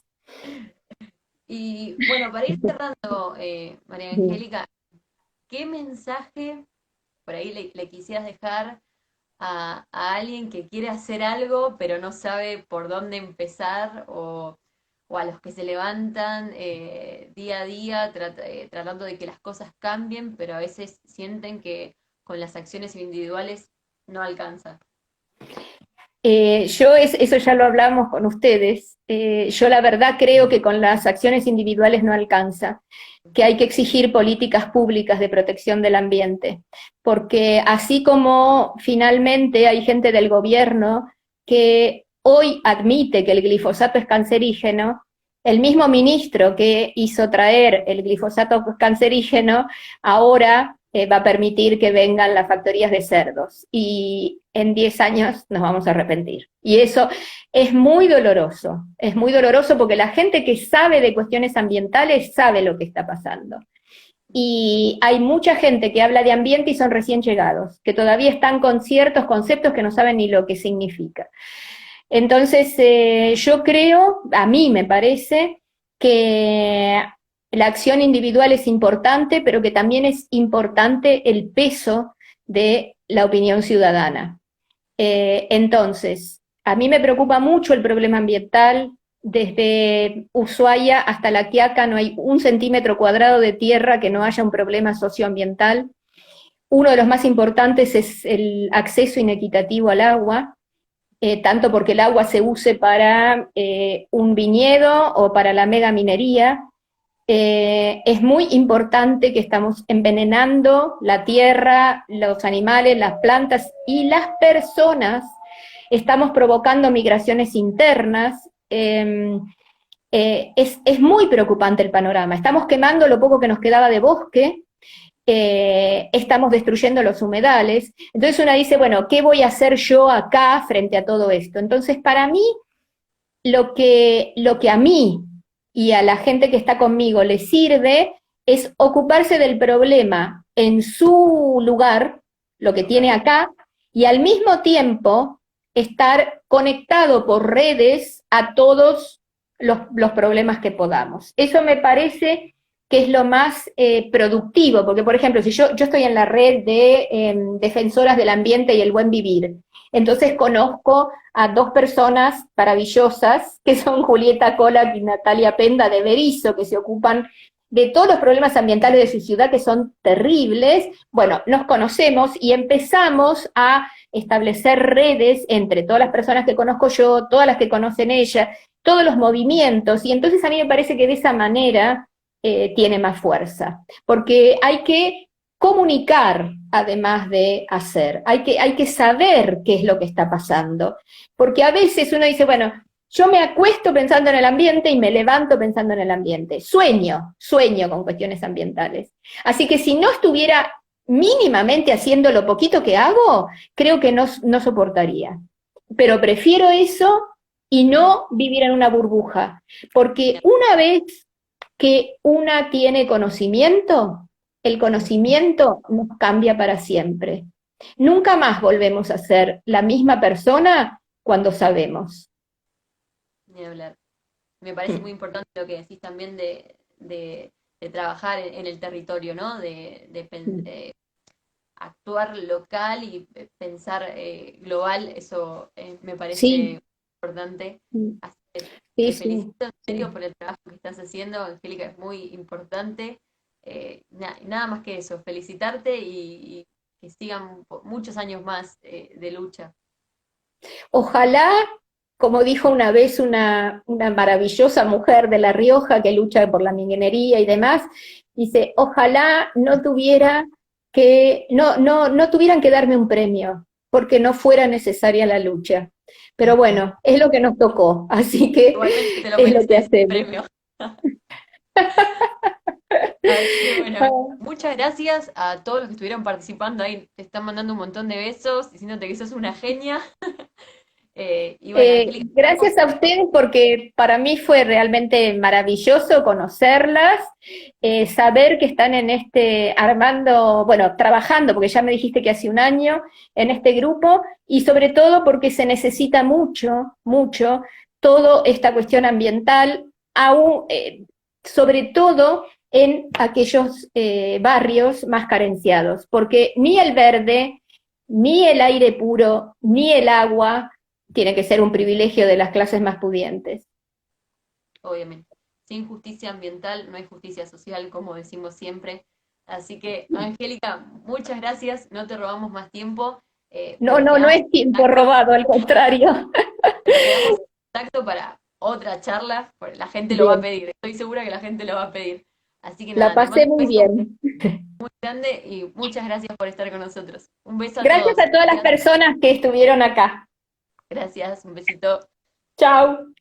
Speaker 1: Y bueno, para ir cerrando, María Angélica, ¿qué mensaje por ahí le quisieras dejar a alguien que quiere hacer algo pero no sabe por dónde empezar o a los que se levantan día a día tratando de que las cosas cambien, pero a veces sienten que con las acciones individuales no alcanza?
Speaker 2: Eso ya lo hablamos con ustedes. Yo la verdad creo que con las acciones individuales no alcanza, que hay que exigir políticas públicas de protección del ambiente, porque así como finalmente hay gente del gobierno que hoy admite que el glifosato es cancerígeno, el mismo ministro que hizo traer el glifosato cancerígeno ahora va a permitir que vengan las factorías de cerdos y en 10 años nos vamos a arrepentir. Y eso es muy doloroso porque la gente que sabe de cuestiones ambientales sabe lo que está pasando. Y hay mucha gente que habla de ambiente y son recién llegados, que todavía están con ciertos conceptos que no saben ni lo que significa. Entonces, yo creo, a mí me parece, que la acción individual es importante, pero que también es importante el peso de la opinión ciudadana. Entonces, a mí me preocupa mucho el problema ambiental. Desde Ushuaia hasta La Quiaca no hay 1 centímetro cuadrado de tierra que no haya un problema socioambiental. Uno de los más importantes es el acceso inequitativo al agua, tanto porque el agua se use para un viñedo o para la megaminería. Es muy importante que estamos envenenando la tierra, los animales, las plantas y las personas. Estamos provocando migraciones internas. Es muy preocupante el panorama. Estamos quemando lo poco que nos quedaba de bosque, estamos destruyendo los humedales. Entonces una dice, bueno, ¿qué voy a hacer yo acá frente a todo esto? Entonces, para mí, lo que a mí y a la gente que está conmigo le sirve es ocuparse del problema en su lugar, lo que tiene acá, y al mismo tiempo estar conectado por redes a todos los problemas que podamos. Eso me parece que es lo más productivo, porque por ejemplo, si yo estoy en la red de defensoras del ambiente y el buen vivir, entonces conozco a 2 personas maravillosas, que son Julieta Cola y Natalia Penda de Berizo, que se ocupan de todos los problemas ambientales de su ciudad, que son terribles. Bueno, nos conocemos y empezamos a establecer redes entre todas las personas que conozco yo, todas las que conocen ella, todos los movimientos, y entonces a mí me parece que de esa manera tiene más fuerza, porque hay que comunicar además de hacer, hay que saber qué es lo que está pasando, porque a veces uno dice, bueno, yo me acuesto pensando en el ambiente y me levanto pensando en el ambiente, sueño con cuestiones ambientales, así que si no estuviera mínimamente haciendo lo poquito que hago, creo que no soportaría, pero prefiero eso y no vivir en una burbuja, porque una vez que una tiene conocimiento, el conocimiento nos cambia para siempre. Nunca más volvemos a ser la misma persona cuando sabemos.
Speaker 1: Ni hablar. Me parece muy importante lo que decís también de trabajar en el territorio, ¿no? Actuar local y pensar global, eso me
Speaker 2: Sí,
Speaker 1: parece importante. Así que
Speaker 2: sí,
Speaker 1: te
Speaker 2: sí,
Speaker 1: felicito en serio
Speaker 2: sí.
Speaker 1: por el trabajo que estás haciendo, Angélica, es muy importante. Nada más que eso, felicitarte y que sigan muchos años más de lucha.
Speaker 2: Ojalá como dijo una vez una maravillosa mujer de La Rioja que lucha por la minería y demás, dice, ojalá no tuviera no tuvieran que darme un premio, porque no fuera necesaria la lucha. Pero bueno, es lo que nos tocó, así que
Speaker 1: Igualmente te lo
Speaker 2: es lo que
Speaker 1: mereces, el
Speaker 2: hacemos.
Speaker 1: premio. Así que bueno, muchas gracias a todos los que estuvieron participando ahí. Te están mandando un montón de besos, diciéndote que sos una genia. Y bueno, Angélica,
Speaker 2: Gracias a ustedes porque para mí fue realmente maravilloso conocerlas, saber que están en armando, bueno, trabajando, porque ya me dijiste que hace un año en este grupo, y sobre todo porque se necesita mucho, mucho, toda esta cuestión ambiental, aún, sobre todo en aquellos barrios más carenciados, porque ni el verde, ni el aire puro, ni el agua tiene que ser un privilegio de las clases más pudientes.
Speaker 1: obviamente, sin justicia ambiental no hay justicia social, como decimos siempre. Así que, Angélica, muchas gracias. No te robamos más tiempo,
Speaker 2: No,
Speaker 1: pero
Speaker 2: no, no
Speaker 1: quedamos
Speaker 2: es tiempo
Speaker 1: en contacto,
Speaker 2: robado, al contrario.
Speaker 1: pero quedamos en contacto para otra charla, porque la gente lo va a
Speaker 2: Bien,
Speaker 1: pedir. Estoy segura que la gente lo va a pedir. Así que
Speaker 2: la
Speaker 1: nada, te mando
Speaker 2: pasé
Speaker 1: un
Speaker 2: muy
Speaker 1: beso
Speaker 2: bien.
Speaker 1: muy grande y muchas gracias por estar con nosotros. Un beso a
Speaker 2: Gracias
Speaker 1: todos.
Speaker 2: a todas las
Speaker 1: Gracias.
Speaker 2: personas que estuvieron acá.
Speaker 1: Gracias, un besito.
Speaker 2: Chao.